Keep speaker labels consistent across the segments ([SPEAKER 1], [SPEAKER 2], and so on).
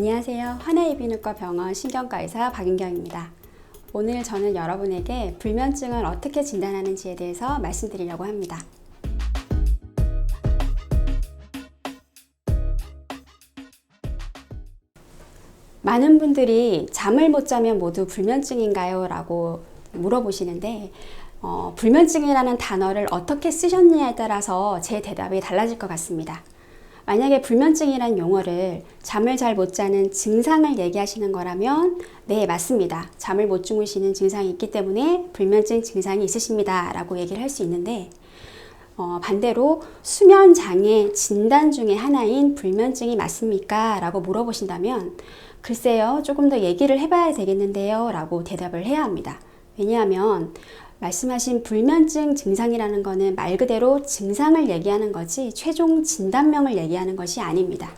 [SPEAKER 1] 안녕하세요. 하나이비인후과 병원 신경과의사 박윤경입니다. 오늘 저는 여러분에게 불면증을 어떻게 진단하는지에 대해서 말씀드리려고 합니다. 많은 분들이 잠을 못 자면 모두 불면증인가요? 라고 물어보시는데 불면증이라는 단어를 어떻게 쓰셨느냐에 따라서 제 대답이 달라질 것 같습니다. 만약에 불면증이란 용어를 잠을 잘 못 자는 증상을 얘기하시는 거라면 네, 맞습니다. 잠을 못 주무시는 증상이 있기 때문에 불면증 증상이 있으십니다 라고 얘기를 할 수 있는데 반대로 수면 장애 진단 중에 하나인 불면증이 맞습니까? 라고 물어보신다면 글쎄요, 조금 더 얘기를 해봐야 되겠는데요 라고 대답을 해야 합니다. 왜냐하면 말씀하신 불면증 증상이라는 것은 말 그대로 증상을 얘기하는 거지 최종 진단명을 얘기하는 것이 아닙니다.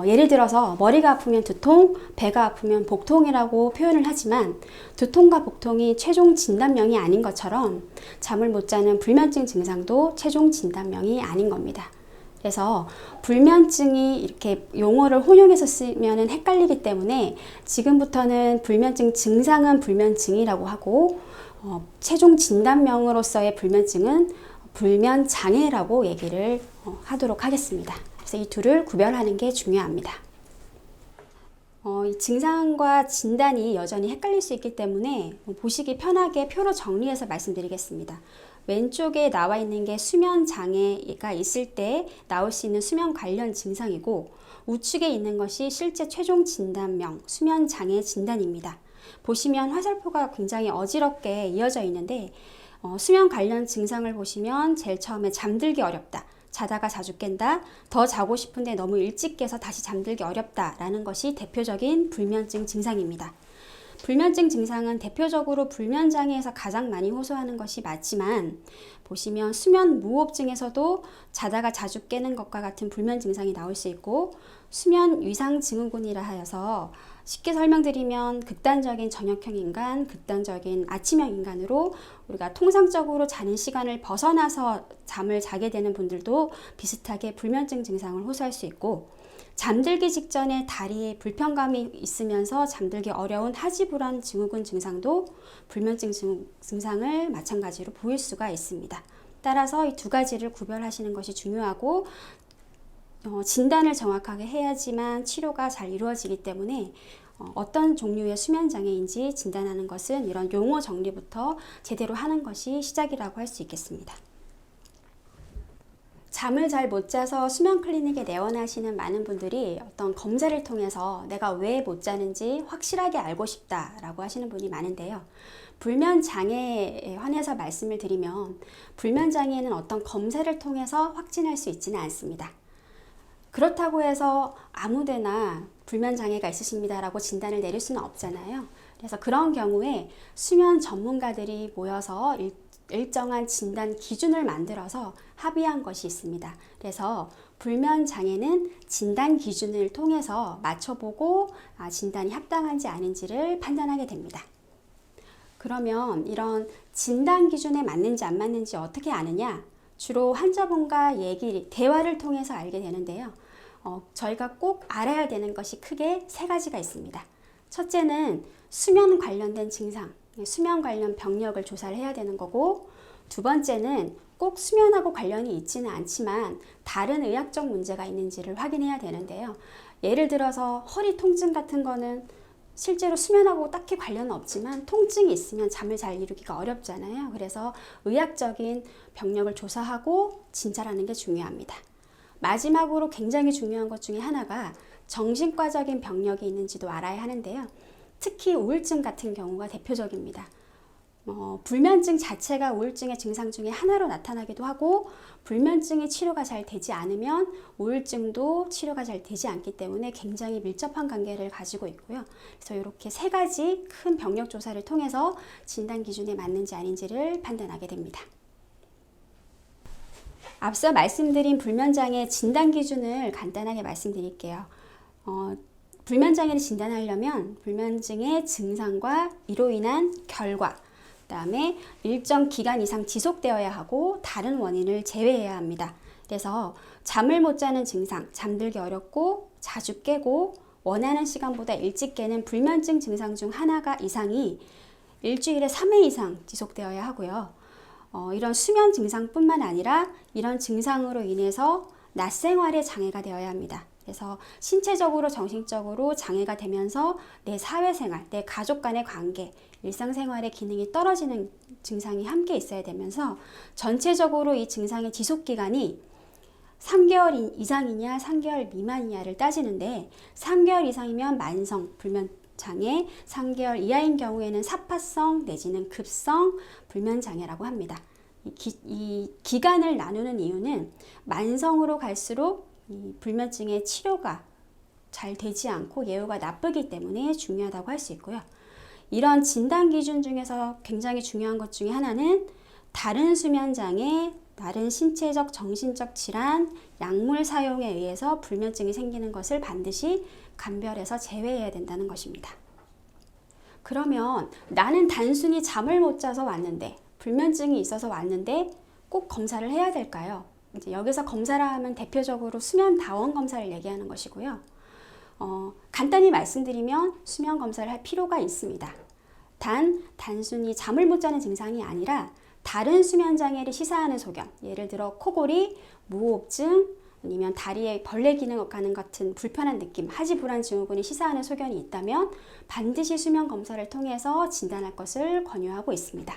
[SPEAKER 1] 예를 들어서 머리가 아프면 두통, 배가 아프면 복통이라고 표현을 하지만 두통과 복통이 최종 진단명이 아닌 것처럼 잠을 못 자는 불면증 증상도 최종 진단명이 아닌 겁니다. 그래서 불면증이 이렇게 용어를 혼용해서 쓰면 헷갈리기 때문에 지금부터는 불면증 증상은 불면증이라고 하고 최종 진단명으로서의 불면증은 불면장애라고 얘기를 하도록 하겠습니다. 그래서 이 둘을 구별하는 게 중요합니다. 이 증상과 진단이 여전히 헷갈릴 수 있기 때문에 보시기 편하게 표로 정리해서 말씀드리겠습니다. 왼쪽에 나와 있는 게 수면 장애가 있을 때 나올 수 있는 수면 관련 증상이고 우측에 있는 것이 실제 최종 진단명 수면 장애 진단입니다. 보시면 화살표가 굉장히 어지럽게 이어져 있는데 수면 관련 증상을 보시면 제일 처음에 잠들기 어렵다, 자다가 자주 깬다, 더 자고 싶은데 너무 일찍 깨서 다시 잠들기 어렵다 라는 것이 대표적인 불면증 증상입니다. 불면증 증상은 대표적으로 불면장애에서 가장 많이 호소하는 것이 맞지만 보시면 수면 무호흡증에서도 자다가 자주 깨는 것과 같은 불면 증상이 나올 수 있고 수면 위상 증후군이라 하여서 쉽게 설명드리면 극단적인 저녁형 인간, 극단적인 아침형 인간으로 우리가 통상적으로 자는 시간을 벗어나서 잠을 자게 되는 분들도 비슷하게 불면증 증상을 호소할 수 있고 잠들기 직전에 다리에 불편감이 있으면서 잠들기 어려운 하지불안 증후군 증상도 불면증 증상을 마찬가지로 보일 수가 있습니다. 따라서 이 두 가지를 구별하시는 것이 중요하고 진단을 정확하게 해야지만 치료가 잘 이루어지기 때문에 어떤 종류의 수면장애인지 진단하는 것은 이런 용어 정리부터 제대로 하는 것이 시작이라고 할 수 있겠습니다. 잠을 잘 못 자서 수면 클리닉에 내원하시는 많은 분들이 어떤 검사를 통해서 내가 왜 못 자는지 확실하게 알고 싶다라고 하시는 분이 많은데요. 불면 장애에 관해서 말씀을 드리면 불면 장애는 어떤 검사를 통해서 확진할 수 있지는 않습니다. 그렇다고 해서 아무데나 불면 장애가 있으십니다라고 진단을 내릴 수는 없잖아요. 그래서 그런 경우에 수면 전문가들이 모여서 일정한 진단 기준을 만들어서 합의한 것이 있습니다. 그래서 불면 장애는 진단 기준을 통해서 맞춰보고 진단이 합당한지 아닌지를 판단하게 됩니다. 그러면 이런 진단 기준에 맞는지 안 맞는지 어떻게 아느냐? 주로 환자분과 대화를 통해서 알게 되는데요. 저희가 꼭 알아야 되는 것이 크게 세 가지가 있습니다. 첫째는 수면 관련된 증상, 수면 관련 병력을 조사를 해야 되는 거고, 두 번째는 꼭 수면하고 관련이 있지는 않지만 다른 의학적 문제가 있는지를 확인해야 되는데요. 예를 들어서 허리 통증 같은 거는 실제로 수면하고 딱히 관련은 없지만 통증이 있으면 잠을 잘 이루기가 어렵잖아요. 그래서 의학적인 병력을 조사하고 진찰하는 게 중요합니다. 마지막으로 굉장히 중요한 것 중에 하나가 정신과적인 병력이 있는지도 알아야 하는데요. 특히 우울증 같은 경우가 대표적입니다. 불면증 자체가 우울증의 증상 중에 하나로 나타나기도 하고 불면증이 치료가 잘 되지 않으면 우울증도 치료가 잘 되지 않기 때문에 굉장히 밀접한 관계를 가지고 있고요. 그래서 이렇게 세 가지 큰 병력 조사를 통해서 진단 기준에 맞는지 아닌지를 판단하게 됩니다. 앞서 말씀드린 불면장애 진단 기준을 간단하게 말씀드릴게요. 불면장애를 진단하려면 불면증의 증상과 이로 인한 결과, 그다음에 일정 기간 이상 지속되어야 하고 다른 원인을 제외해야 합니다. 그래서 잠을 못 자는 증상, 잠들기 어렵고 자주 깨고 원하는 시간보다 일찍 깨는 불면증 증상 중 하나가 이상이 일주일에 3회 이상 지속되어야 하고요. 이런 수면 증상뿐만 아니라 이런 증상으로 인해서 낮 생활에 장애가 되어야 합니다. 그래서 신체적으로 정신적으로 장애가 되면서 내 사회생활, 내 가족 간의 관계, 일상생활의 기능이 떨어지는 증상이 함께 있어야 되면서 전체적으로 이 증상의 지속기간이 3개월 이상이냐 3개월 미만이냐를 따지는데 3개월 이상이면 만성 불면장애, 3개월 이하인 경우에는 사파성 내지는 급성 불면장애라고 합니다. 이 기간을 나누는 이유는 만성으로 갈수록 이 불면증의 치료가 잘 되지 않고 예후가 나쁘기 때문에 중요하다고 할 수 있고요. 이런 진단 기준 중에서 굉장히 중요한 것 중에 하나는 다른 수면장애, 다른 신체적, 정신적 질환, 약물 사용에 의해서 불면증이 생기는 것을 반드시 감별해서 제외해야 된다는 것입니다. 그러면 나는 단순히 잠을 못 자서 왔는데, 불면증이 있어서 왔는데 꼭 검사를 해야 될까요? 이제 여기서 검사를 하면 대표적으로 수면 다원 검사를 얘기하는 것이고요. 간단히 말씀드리면 수면 검사를 할 필요가 있습니다. 단순히 잠을 못 자는 증상이 아니라 다른 수면 장애를 시사하는 소견, 예를 들어 코골이, 무호흡증, 아니면 다리에 벌레 기능 가는 같은 불편한 느낌, 하지불안 증후군이 시사하는 소견이 있다면 반드시 수면 검사를 통해서 진단할 것을 권유하고 있습니다.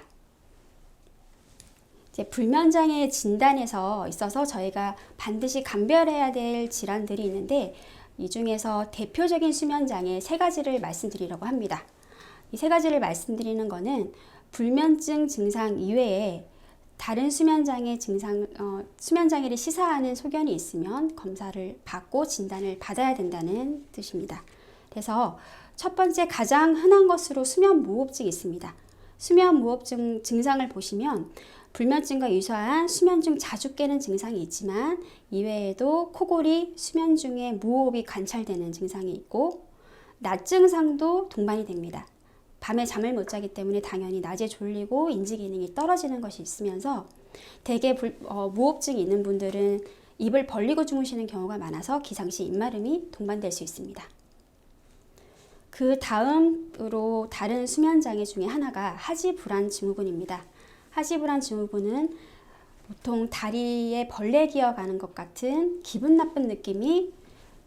[SPEAKER 1] 이제 불면장애 진단에서 있어서 저희가 반드시 감별해야 될 질환들이 있는데 이 중에서 대표적인 수면장애 3가지를 말씀드리려고 합니다. 이 3가지를 말씀드리는 것은 불면증 증상 이외에 다른 수면장애 증상, 수면장애를 시사하는 소견이 있으면 검사를 받고 진단을 받아야 된다는 뜻입니다. 그래서 첫 번째 가장 흔한 것으로 수면무호흡증이 있습니다. 수면무호흡증 증상을 보시면 불면증과 유사한 수면 중 자주 깨는 증상이 있지만 이외에도 코골이, 수면 중에 무호흡이 관찰되는 증상이 있고 낮 증상도 동반이 됩니다. 밤에 잠을 못 자기 때문에 당연히 낮에 졸리고 인지 기능이 떨어지는 것이 있으면서 대개 무호흡증이 있는 분들은 입을 벌리고 주무시는 경우가 많아서 기상시 입마름이 동반될 수 있습니다. 그 다음으로 다른 수면장애 중에 하나가 하지불안 증후군입니다. 하지불안 증후군은 보통 다리에 벌레 기어가는 것 같은 기분 나쁜 느낌이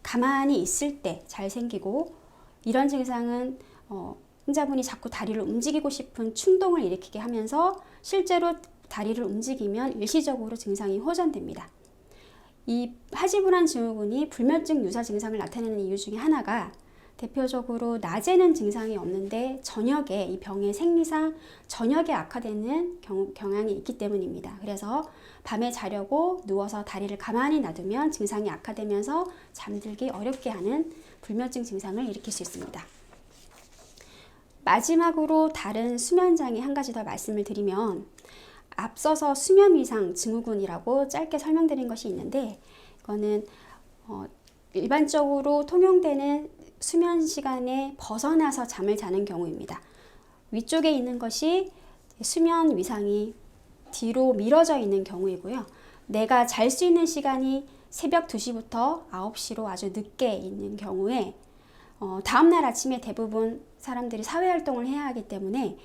[SPEAKER 1] 가만히 있을 때 잘 생기고 이런 증상은 환자분이 자꾸 다리를 움직이고 싶은 충동을 일으키게 하면서 실제로 다리를 움직이면 일시적으로 증상이 호전됩니다. 이 하지불안 증후군이 불면증 유사 증상을 나타내는 이유 중에 하나가 대표적으로 낮에는 증상이 없는데 저녁에 이 병의 생리상 저녁에 악화되는 경향이 있기 때문입니다. 그래서 밤에 자려고 누워서 다리를 가만히 놔두면 증상이 악화되면서 잠들기 어렵게 하는 불면증 증상을 일으킬 수 있습니다. 마지막으로 다른 수면장애 한 가지 더 말씀을 드리면 앞서서 수면위상 증후군이라고 짧게 설명드린 것이 있는데 이거는 일반적으로 통용되는 수면 시간에 벗어나서 잠을 자는 경우입니다. 위쪽에 있는 것이 수면 위상이 뒤로 미뤄져 있는 경우이고요. 내가 잘 수 있는 시간이 새벽 2시부터 9시로 아주 늦게 있는 경우에 다음날 아침에 대부분 사람들이 사회활동을 해야 하기 때문에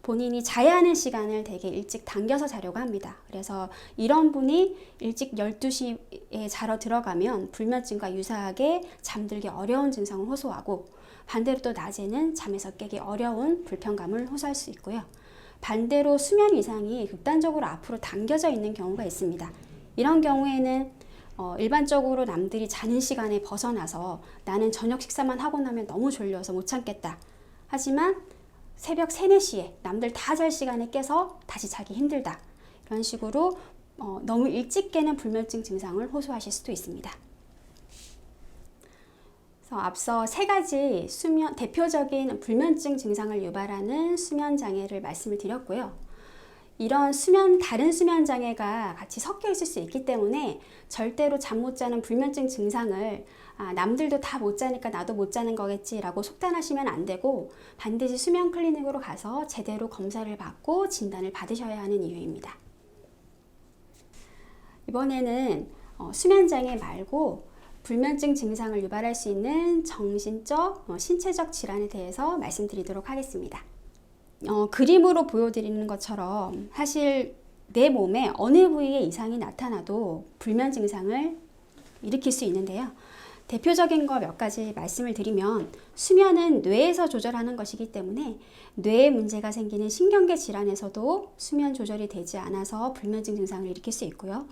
[SPEAKER 1] 본인이 자야 하는 시간을 되게 일찍 당겨서 자려고 합니다. 그래서 이런 분이 일찍 12시에 자러 들어가면 불면증과 유사하게 잠들기 어려운 증상을 호소하고 반대로 또 낮에는 잠에서 깨기 어려운 불편감을 호소할 수 있고요. 반대로 수면 이상이 극단적으로 앞으로 당겨져 있는 경우가 있습니다. 이런 경우에는 일반적으로 남들이 자는 시간에 벗어나서 나는 저녁 식사만 하고 나면 너무 졸려서 못 참겠다. 하지만 새벽 3, 4시에 남들 다 잘 시간에 깨서 다시 자기 힘들다. 이런 식으로 너무 일찍 깨는 불면증 증상을 호소하실 수도 있습니다. 그래서 앞서 3가지 대표적인 불면증 증상을 유발하는 수면 장애를 말씀을 드렸고요. 이런 다른 수면 장애가 같이 섞여 있을 수 있기 때문에 절대로 잠 못 자는 불면증 증상을 남들도 다 못 자니까 나도 못 자는 거겠지라고 속단하시면 안 되고 반드시 수면 클리닉으로 가서 제대로 검사를 받고 진단을 받으셔야 하는 이유입니다. 이번에는 수면 장애 말고 불면증 증상을 유발할 수 있는 정신적, 신체적 질환에 대해서 말씀드리도록 하겠습니다. 그림으로 보여드리는 것처럼 사실 내 몸에 어느 부위에 이상이 나타나도 불면 증상을 일으킬 수 있는데요. 대표적인 거 몇 가지 말씀을 드리면 수면은 뇌에서 조절하는 것이기 때문에 뇌에 문제가 생기는 신경계 질환에서도 수면 조절이 되지 않아서 불면증 증상을 일으킬 수 있고요.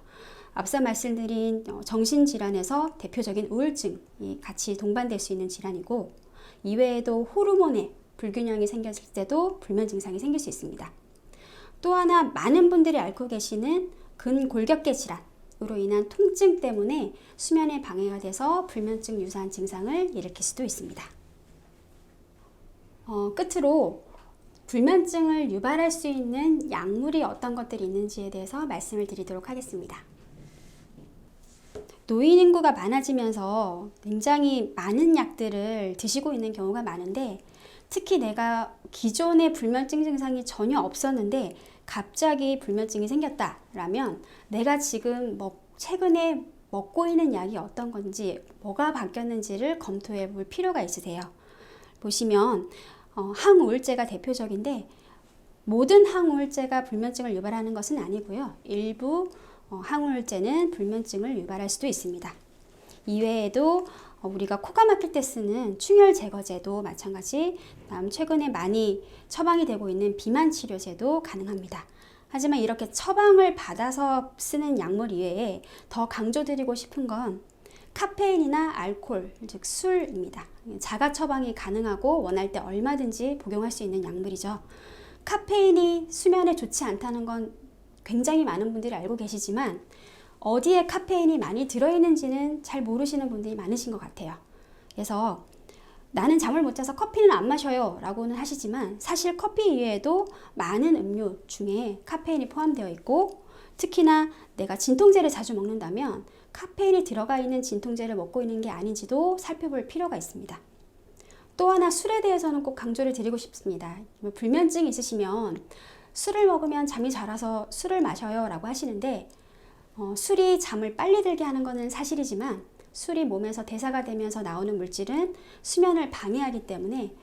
[SPEAKER 1] 앞서 말씀드린 정신질환에서 대표적인 우울증이 같이 동반될 수 있는 질환이고, 이외에도 호르몬의 불균형이 생겼을 때도 불면 증상이 생길 수 있습니다. 또 하나 많은 분들이 앓고 계시는 근골격계 질환으로 인한 통증 때문에 수면에 방해가 돼서 불면증 유사한 증상을 일으킬 수도 있습니다. 끝으로 불면증을 유발할 수 있는 약물이 어떤 것들이 있는지에 대해서 말씀을 드리도록 하겠습니다. 노인 인구가 많아지면서 굉장히 많은 약들을 드시고 있는 경우가 많은데, 특히 내가 기존의 불면증 증상이 전혀 없었는데 갑자기 불면증이 생겼다라면 내가 지금 최근에 먹고 있는 약이 어떤 건지, 뭐가 바뀌었는지를 검토해 볼 필요가 있으세요. 보시면 항우울제가 대표적인데, 모든 항우울제가 불면증을 유발하는 것은 아니고요. 일부 항우울제는 불면증을 유발할 수도 있습니다. 이외에도 우리가 코가 막힐 때 쓰는 충혈 제거제도 마찬가지, 다음 최근에 많이 처방이 되고 있는 비만 치료제도 가능합니다. 하지만 이렇게 처방을 받아서 쓰는 약물 이외에 더 강조드리고 싶은 건 카페인이나 알코올, 즉 술입니다. 자가 처방이 가능하고 원할 때 얼마든지 복용할 수 있는 약물이죠. 카페인이 수면에 좋지 않다는 건 굉장히 많은 분들이 알고 계시지만 어디에 카페인이 많이 들어있는지는 잘 모르시는 분들이 많으신 것 같아요. 그래서 나는 잠을 못 자서 커피는 안 마셔요 라고는 하시지만, 사실 커피 이외에도 많은 음료 중에 카페인이 포함되어 있고, 특히나 내가 진통제를 자주 먹는다면 카페인이 들어가 있는 진통제를 먹고 있는 게 아닌지도 살펴볼 필요가 있습니다. 또 하나 술에 대해서는 꼭 강조를 드리고 싶습니다. 불면증이 있으시면 술을 먹으면 잠이 잘 와서 술을 마셔요 라고 하시는데, 술이 잠을 빨리 들게 하는 것은 사실이지만 술이 몸에서 대사가 되면서 나오는 물질은 수면을 방해하기 때문에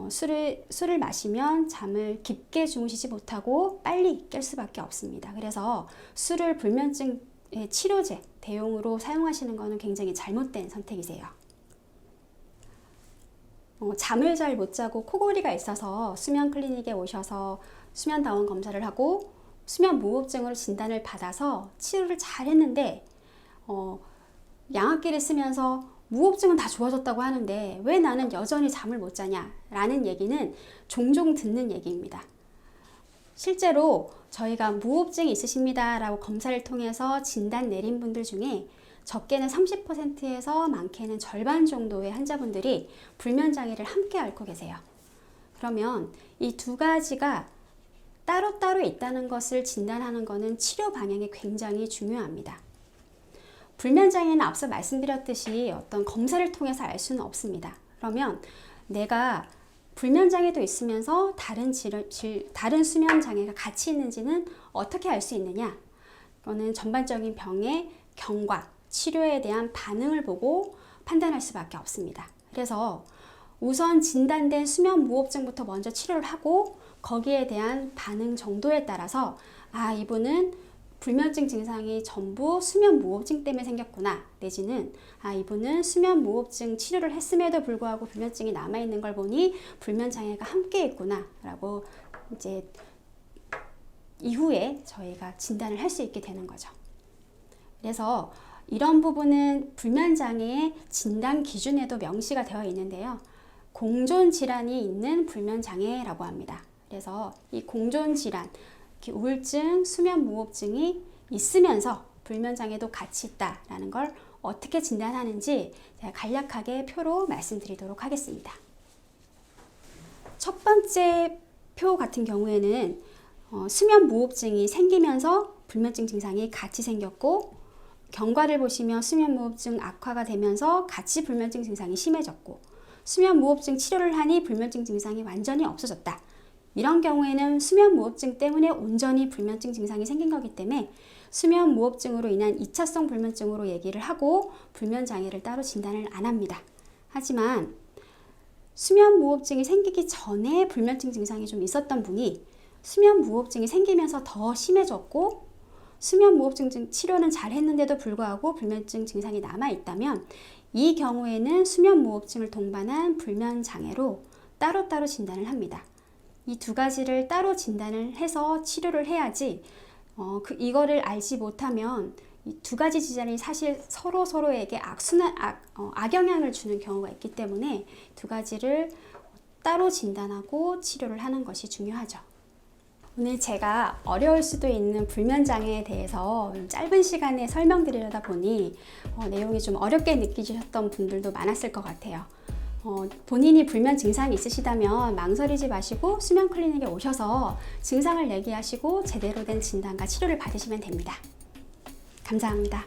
[SPEAKER 1] 술을 마시면 잠을 깊게 주무시지 못하고 빨리 깰 수밖에 없습니다. 그래서 술을 불면증 치료제 대용으로 사용하시는 것은 굉장히 잘못된 선택이세요. 잠을 잘 못 자고 코골이가 있어서 수면 클리닉에 오셔서 수면 다원 검사를 하고 수면 무호흡증으로 진단을 받아서 치료를 잘 했는데 양압기를 쓰면서 무호흡증은 다 좋아졌다고 하는데 왜 나는 여전히 잠을 못 자냐 라는 얘기는 종종 듣는 얘기입니다. 실제로 저희가 무호흡증이 있으십니다 라고 검사를 통해서 진단 내린 분들 중에 적게는 30%에서 많게는 절반 정도의 환자분들이 불면장애를 함께 앓고 계세요. 그러면 이 두 가지가 따로따로 있다는 것을 진단하는 것은 치료 방향이 굉장히 중요합니다. 불면장애는 앞서 말씀드렸듯이 어떤 검사를 통해서 알 수는 없습니다. 그러면 내가 불면장애도 있으면서 다른 수면장애가 같이 있는지는 어떻게 알 수 있느냐? 그거는 전반적인 병의 경과, 치료에 대한 반응을 보고 판단할 수밖에 없습니다. 그래서 우선 진단된 수면 무호흡증부터 먼저 치료를 하고 거기에 대한 반응 정도에 따라서 이분은 불면증 증상이 전부 수면 무호흡증 때문에 생겼구나, 내지는 이분은 수면 무호흡증 치료를 했음에도 불구하고 불면증이 남아있는 걸 보니 불면장애가 함께 있구나 라고 이제 이후에 저희가 진단을 할 수 있게 되는 거죠. 그래서 이런 부분은 불면장애의 진단 기준에도 명시가 되어 있는데요. 공존질환이 있는 불면장애라고 합니다. 그래서 이 공존질환, 우울증, 수면무호흡증이 있으면서 불면장애도 같이 있다라는 걸 어떻게 진단하는지 제가 간략하게 표로 말씀드리도록 하겠습니다. 첫 번째 표 같은 경우에는 수면무호흡증이 생기면서 불면증 증상이 같이 생겼고, 경과를 보시면 수면무호흡증 악화가 되면서 같이 불면증 증상이 심해졌고, 수면무호흡증 치료를 하니 불면증 증상이 완전히 없어졌다. 이런 경우에는 수면무호흡증 때문에 온전히 불면증 증상이 생긴 거기 때문에 수면 무호흡증으로 인한 2차성 불면증으로 얘기를 하고 불면 장애를 따로 진단을 안 합니다. 하지만 수면 무호흡증이 생기기 전에 불면증 증상이 좀 있었던 분이 수면 무호흡증이 생기면서 더 심해졌고 수면 무호흡증 치료는 잘 했는데도 불구하고 불면증 증상이 남아 있다면 이 경우에는 수면 무호흡증을 동반한 불면 장애로 따로따로 진단을 합니다. 이 두 가지를 따로 진단을 해서 치료를 해야지 이거를 알지 못하면 이 두 가지 질환이 사실 서로에게 악영향을 주는 경우가 있기 때문에 두 가지를 따로 진단하고 치료를 하는 것이 중요하죠. 오늘 제가 어려울 수도 있는 불면장애에 대해서 짧은 시간에 설명드리려다 보니 내용이 좀 어렵게 느끼셨던 분들도 많았을 것 같아요. 본인이 불면 증상이 있으시다면 망설이지 마시고 수면 클리닉에 오셔서 증상을 얘기하시고 제대로 된 진단과 치료를 받으시면 됩니다. 감사합니다.